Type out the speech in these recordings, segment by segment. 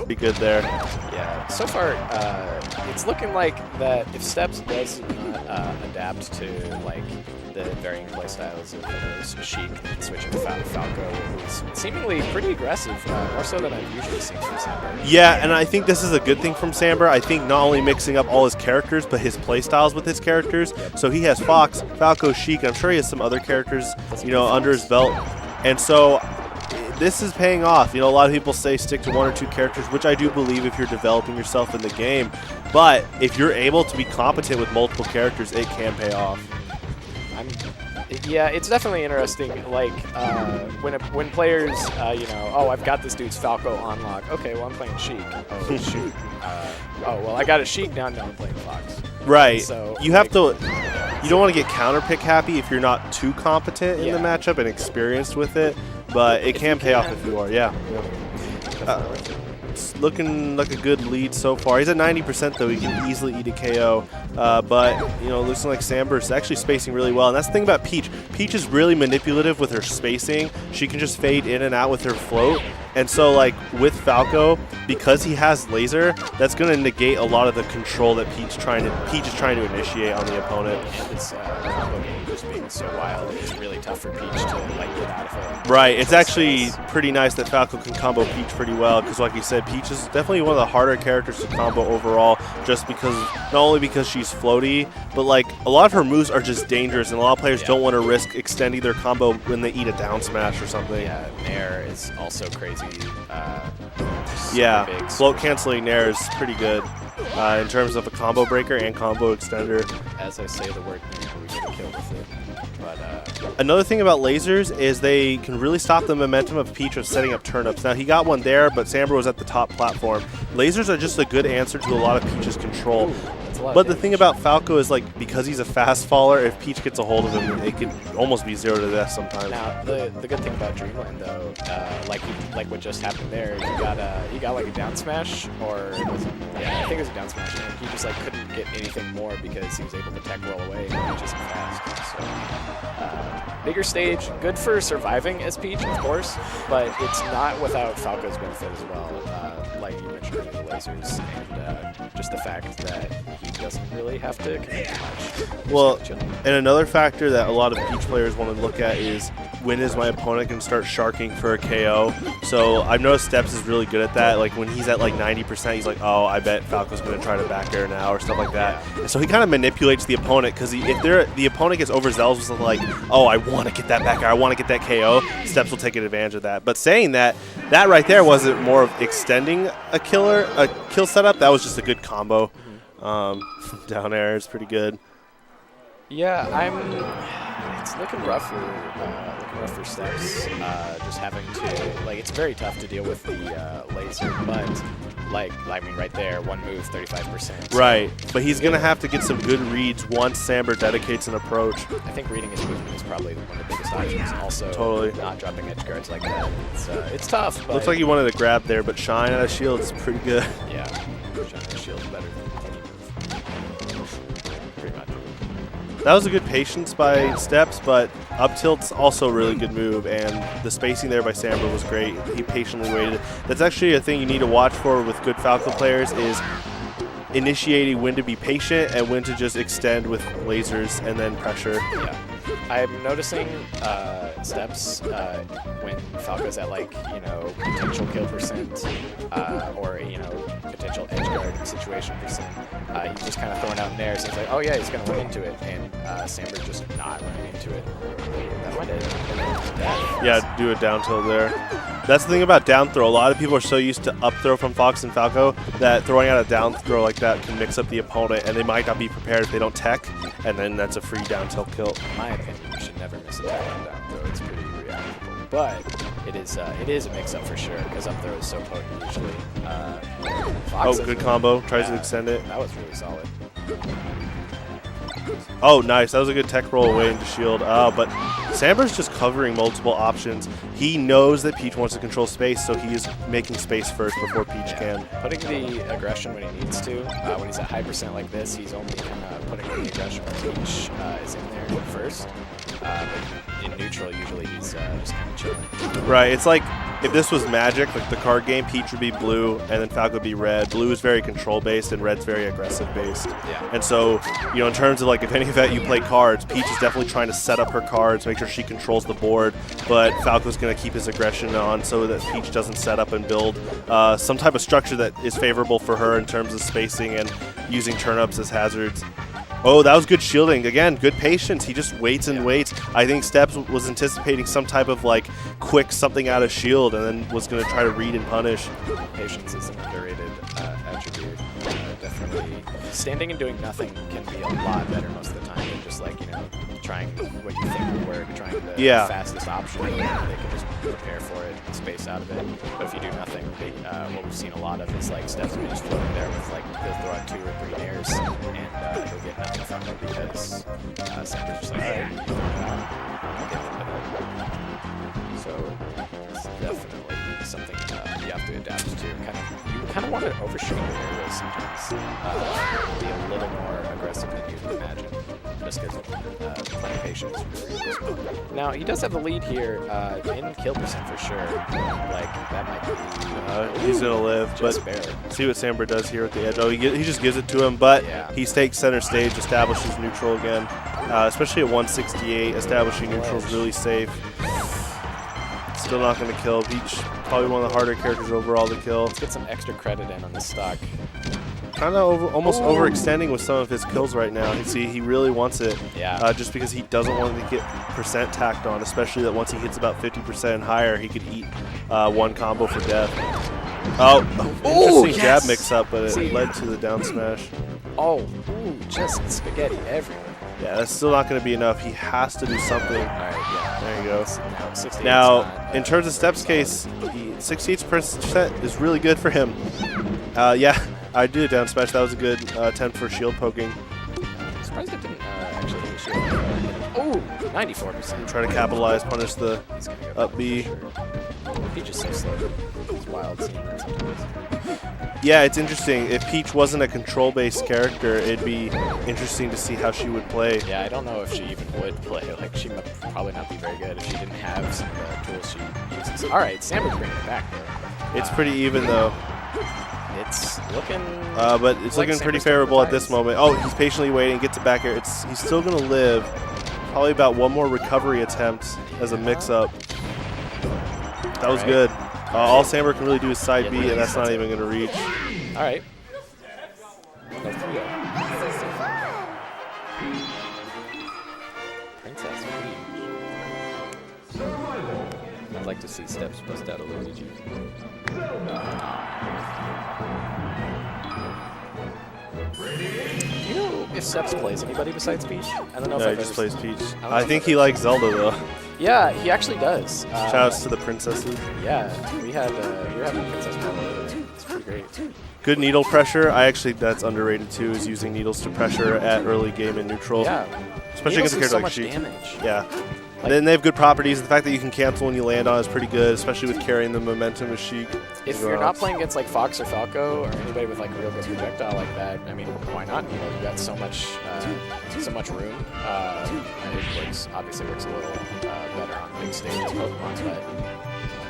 Be good there. Yeah, so far it's looking like that if Steps does not adapt to like the varying playstyles of Sheik, switching to Falco, who's seemingly pretty aggressive, more so than I've usually seen from Sambr. Yeah, and I think this is a good thing from Sambr. I think not only mixing up all his characters, but his playstyles with his characters. So he has Fox, Falco, Sheik. I'm sure he has some other characters, you know, under his belt. And so this is paying off. You know, a lot of people say stick to 1 or 2 characters, which I do believe if you're developing yourself in the game. But if you're able to be competent with multiple characters, it can pay off. Yeah, it's definitely interesting. Like when players, you know, oh, I've got this dude's Falco on lock. Okay, well, I'm playing Sheik. Oh shoot. Oh well, I got a Sheik now. Now I'm playing Fox. Right. So you have to. You don't want to get counter pick happy if you're not too competent in the matchup and experienced with it, but it can pay off if you are. Yeah. It's looking like a good lead so far. He's at 90% though. He can easily eat a KO. But, you know, looking like Sambr is actually spacing really well. And that's the thing about Peach. Peach is really manipulative with her spacing. She can just fade in and out with her float. And so, like, with Falco, because he has laser, that's going to negate a lot of the control that Peach is trying to initiate on the opponent. And this combo game just being so wild, it's really tough for Peach to, like, get out of it. Right. It's actually pretty nice that Falco can combo Peach pretty well because, like you said, Peach is definitely one of the harder characters to combo overall just because, not only because she's floaty, but, like, a lot of her moves are just dangerous and a lot of players don't want to risk extending their combo when they eat a down smash or something. Yeah, Nair is also crazy. Yeah, big float canceling Nair is pretty good in terms of a combo breaker and combo extender. As I say the word Nair, we get a kill with it. But another thing about lasers is they can really stop the momentum of Peach of setting up turnips. Now, he got one there, but Sambr was at the top platform. Lasers are just a good answer to a lot of Peach's control. But the thing about Falco is, like, because he's a fast faller, if Peach gets a hold of him, it can almost be 0 to death sometimes. Now, the good thing about Dreamland, though, like what just happened there, he got like a down smash, or I think it was a down smash, and he just like couldn't get anything more because he was able to tech roll away and Peach isn't fast. So, bigger stage, good for surviving as Peach, of course, but it's not without Falco's benefit as well. Like you mentioned, the lasers and just the fact that he doesn't really have to commit too much. Well, and another factor that a lot of Peach players want to look at is when is my opponent going to start sharking for a KO. So I've noticed Steps is really good at that. Like when he's at like 90%, he's like, oh, I bet Falco's going to try to back air now or stuff like that. And so he kind of manipulates the opponent because if the opponent gets overzealous with like, oh, I want to get that back air, I want to get that KO, Steps will take advantage of that. But saying that, that right there wasn't more of extending a kill setup. That was just a good combo. Down air is pretty good. Yeah, it's looking rough for Steps. Just having to, like, it's very tough to deal with the laser, but like I mean, right there, one move, 35%. Right, but he's gonna have to get some good reads once Sambr dedicates an approach. I think reading his movement is probably one of the biggest options. Also, totally not dropping edge guards like that. It's tough. But looks like he wanted to grab there, but Shine out of shield is pretty good. Yeah, Shine out of shield is better than any move. Pretty much. That was a good patience by Steps, but up tilt's also a really good move, and the spacing there by Sambr was great. He patiently waited. That's actually a thing you need to watch for with good Falco players is initiating when to be patient and when to just extend with lasers and then pressure. Yeah. I'm noticing Steps when Falco's at, like, you know, potential kill percent or, you know, potential edge guard situation percent. He's just kind of throwing out Nair, so he's like, oh yeah, he's going to run into it, and Sambr just not running into it. That might have Yeah, do a down tilt there. That's the thing about down throw. A lot of people are so used to up throw from Fox and Falco that throwing out a down throw like that can mix up the opponent, and they might not be prepared if they don't tech, and then that's a free down tilt kill. In my opinion, you should never miss a tech on down throw. It's pretty reactable, but it is a mix-up for sure because up throw is so potent usually. Fox good combo. Tries to extend it. That was really solid. Oh, nice. That was a good tech roll away into shield. But Sambr's just covering multiple options. He knows that Peach wants to control space, so he is making space first before Peach can. Putting the aggression when he needs to. When he's at high percent like this, he's only kind of putting the aggression when Peach is in there first. But in neutral, usually he's just kind of chilling. Right. It's like if this was Magic, like the card game, Peach would be blue, and then Falco would be red. Blue is very control-based, and red's very aggressive-based. Yeah. And so, you know, in terms of, like, if any event you play cards, Peach is definitely trying to set up her cards, make sure she controls the board, but Falco's going to keep his aggression on so that Peach doesn't set up and build some type of structure that is favorable for her in terms of spacing and using turn-ups as hazards. Oh, that was good shielding. Again, good patience. He just waits and waits. I think Steps was anticipating some type of like quick something out of shield and then was going to try to read and punish. Patience is an underrated attribute. Definitely. Standing and doing nothing can be a lot better most of the time than just like, you know, trying what you think will work, trying the fastest option. They can just prepare for it and space out of it. But if you do nothing, what we've seen a lot of is like Steps will be just floating there with like, they'll throw out 2 or 3 airs and he'll get nothing from it because Sambr's just like, alright, I'll get a little bit of it. So it's definitely something you have to adapt to. You kind of want to overshoot your aerials sometimes. Be a little more aggressive than you would imagine. Just because playing patience really is well. Now, he does have the lead here in kill percent for sure. Like, that might be... he's going to live, but barely. See what Sambr does here at the edge. Oh, he just gives it to him, but he takes center stage, establishes neutral again. Especially at 168, establishing neutral is really safe. Still not going to kill. Peach, probably one of the harder characters overall to kill. Let's get some extra credit in on the stock. Kind of almost overextending with some of his kills right now. You see, he really wants it. Yeah. Just because he doesn't want to get percent tacked on, especially that once he hits about 50% and higher, he could eat one combo for death. Oh, interesting jab mix-up, but it led to the down smash. Oh, ooh, just spaghetti everywhere. Yeah, that's still not going to be enough. He has to do something. All right, yeah. There you go. Now, in terms of Steps' case, 68% is really good for him. Yeah, I did a down smash. That was a good attempt for shield poking. I'm surprised it didn't actually hit shield. Oh, 94%. Try to capitalize, punish the up B. Sure. Peach is so slow. It's wild seeing that sometimes. Yeah, it's interesting. If Peach wasn't a control-based character, it'd be interesting to see how she would play. Yeah, I don't know if she even would play. Like, she would probably not be very good if she didn't have some of the tools she uses. All right, Sambr's bringing it back, though. It's pretty even, though. It's looking... but it's like looking pretty favorable at this moment. Oh, he's patiently waiting, gets it back here. He's still going to live. Probably about one more recovery attempt as a mix-up. That was good. All Sambr can really do is side B, and that's not even going to reach. All right. No 3-0. Princess Peach. I'd like to see Steps bust out a Luigi. Do you know if Steps plays anybody besides Peach? I don't know if he just plays Peach. I think he likes Zelda, though. Yeah, he actually does. Shoutouts to the princesses. Yeah, we had Princess Pearl. It's pretty great. Good needle pressure. That's underrated too, is using needles to pressure at early game and neutral. Yeah. Especially against a character like Sheik. Damage. Yeah. Like, then they have good properties. The fact that you can cancel when you land on is pretty good, especially with carrying the momentum of Sheik. If you're not playing against like Fox or Falco or anybody with like a real good projectile like that, I mean, why not? You know, you've got so much room. It obviously works a little better on big stages Pokemon,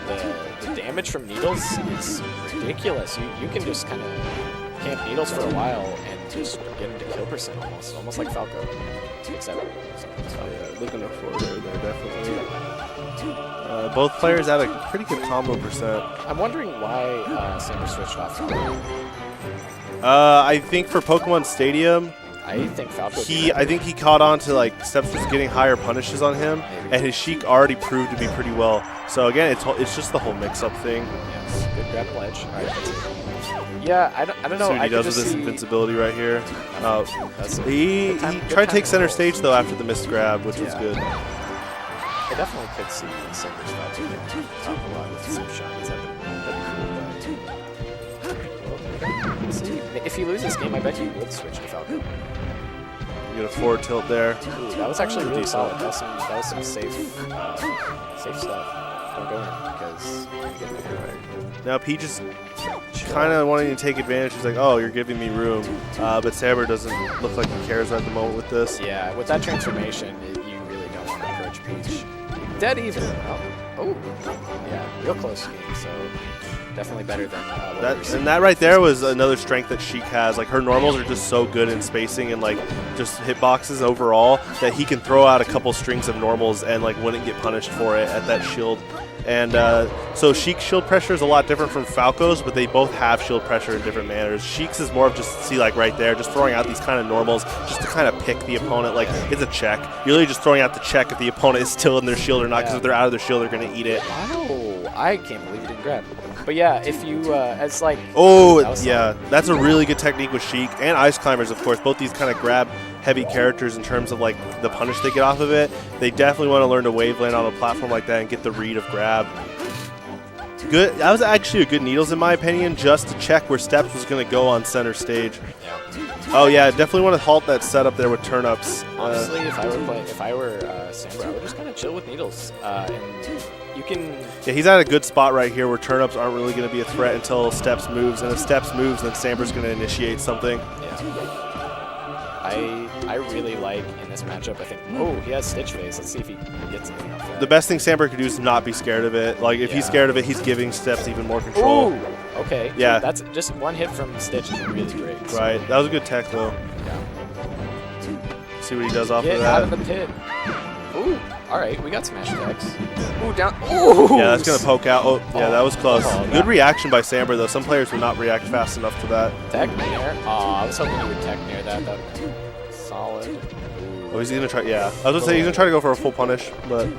but the damage from needles is ridiculous. You can just kind of camp needles for a while and just get into kill percent almost like Falco. Except looking to forward there, definitely. Both players have a pretty good combo percent. I'm wondering why Sambr switched off Falco. I think for Pokemon Stadium, I think Falco. I think he caught on to like Steps was getting higher punishes on him, and his Sheik already proved to be pretty well. So again, it's just the whole mix-up thing. Yes, good grab and ledge. All right, that's it. Yeah, I don't know. See what he does with this invincibility right here. He tried to take center stage though after the missed grab, which was good. I definitely could see Sambr's Falco getting top a lot with some shines. If he loses this game, I bet he would switch to Falco. You get a forward tilt there. Ooh, that was actually really solid. That was some safe stuff. Don't go in because you get the right. Now Peach is kind of wanting to take advantage. He's like, "Oh, you're giving me room," but Sambr doesn't look like he cares at the moment with this. Yeah, with that transformation, you really don't want to approach Peach. Dead even. Oh, yeah, real close game. So definitely better than that right there was another strength that Sheik has. Like her normals are just so good in spacing and like just hitboxes overall that he can throw out a couple strings of normals and like wouldn't get punished for it at that shield And so Sheik's shield pressure is a lot different from Falco's, but they both have shield pressure in different manners. Sheik's is more of just, see like right there, just throwing out these kind of normals just to kind of pick the opponent. Like, it's a check. You're really just throwing out the check if the opponent is still in their shield or not, because if they're out of their shield, they're going to eat it. Wow, I can't believe you didn't grab. But yeah, if you, as like... Oh, yeah, that's a really good technique with Sheik and Ice Climbers, of course. Both these kind of grab heavy characters in terms of like the punish they get off of it. They definitely want to learn to wave land on a platform like that and get the read of grab. Good. That was actually a good needles in my opinion, just to check where Steps was going to go on center stage. Oh yeah, definitely want to halt that setup there with turnips. Honestly, if I were Sambr, I would just kind of chill with needles. And you can. Yeah, he's at a good spot right here where turnips aren't really going to be a threat until Steps moves, and if Steps moves, then Sambr's going to initiate something. Yeah. I really like in this matchup. I think. Oh, he has Stitch Face. Let's see if he gets anything off that. The best thing Sambr could do is not be scared of it. Like if he's scared of it, he's giving Steps even more control. Ooh, okay. Yeah. That's just one hit from Stitch is really great. Right. That was a good tech though. Yeah. See what he does off of Get that. out of the pit. Ooh. All right, we got smash attacks. Ooh, down. Ooh. Yeah, that's gonna poke out. Oh, yeah, that was close. Oh, good reaction by Sambr though. Some players would not react fast enough to that. Tech near. Oh, I was hoping he would tech near that. That would be solid. Oh, he's gonna try. Yeah, I was gonna say he's gonna try to go for a full punish, but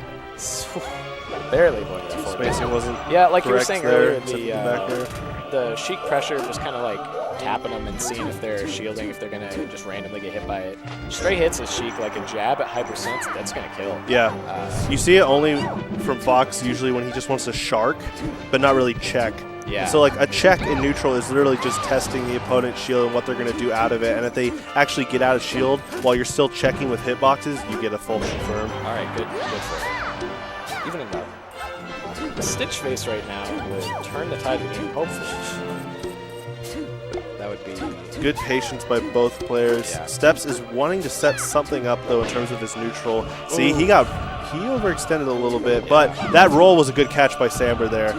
barely going that forward. spacing wasn't. Yeah, like you were correct saying there, earlier, the Sheik pressure just kind of like tapping them and seeing if they're shielding, if they're gonna just randomly get hit by it. Straight hits is Sheik, like a jab at hypersense, that's gonna kill. Yeah, you see it only from Fox usually when he just wants to shark, but not really check. Yeah. So like a check in neutral is literally just testing the opponent's shield and what they're going to do out of it. And if they actually get out of shield while you're still checking with hitboxes, you get a full confirm. All right, good for it. Even enough. Stitch Face right now would turn the tide of the game, hopefully. That would be good patience by both players. Yeah. Steps is wanting to set something up though in terms of his neutral. See, he overextended a little bit, but that roll was a good catch by Sambr there.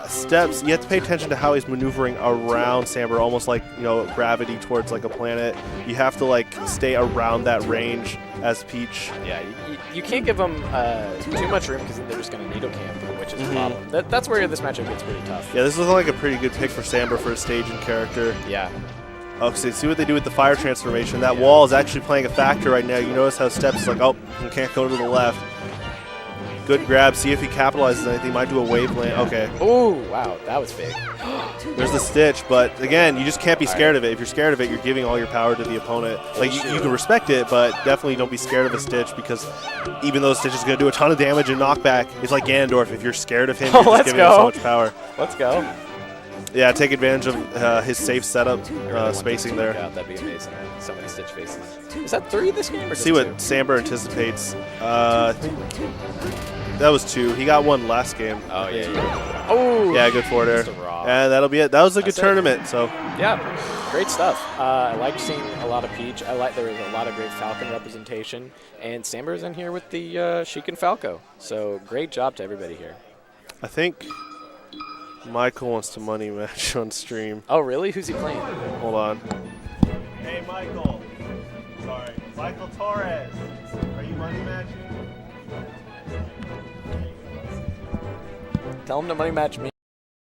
Steps, you have to pay attention to how he's maneuvering around Sambr, almost like, you know, gravity towards like a planet. You have to like stay around that range as Peach. Yeah, you can't give them too much room because then they're just going to needle camp, which is a problem. That's where this matchup gets pretty tough. Yeah, this was like a pretty good pick for Sambr for a staging character. Yeah. Oh, so see what they do with the fire transformation. That wall is actually playing a factor right now. You notice how Steps is like, oh, you can't go to the left. Good grab. See if he capitalizes on anything. Might do a wave land. Okay. Oh, wow. That was big. There's the Stitch, but again, you just can't be scared of it. If you're scared of it, you're giving all your power to the opponent. Like, you can respect it, but definitely don't be scared of a Stitch because even though the Stitch is going to do a ton of damage and knockback, it's like Ganondorf. If you're scared of him, you're just giving him so much power. Let's go. Yeah, take advantage of his safe setup spacing there. That'd be amazing. So many Stitch faces. Is that 3 this game or just See what 2? Sambr anticipates. I think that was 2. He got 1 last game. Oh, yeah. Oh! Yeah, good forward air. And that'll be it. That was a good tournament. So yeah, great stuff. I liked seeing a lot of Peach. There was a lot of great Falcon representation. And Sambr's in here with the Sheik and Falco. So great job to everybody here. I think Michael wants to money match on stream. Oh, really? Who's he playing? Hold on. Hey, Michael. Sorry. Michael Torres. Are you money matching? Tell him to money match me.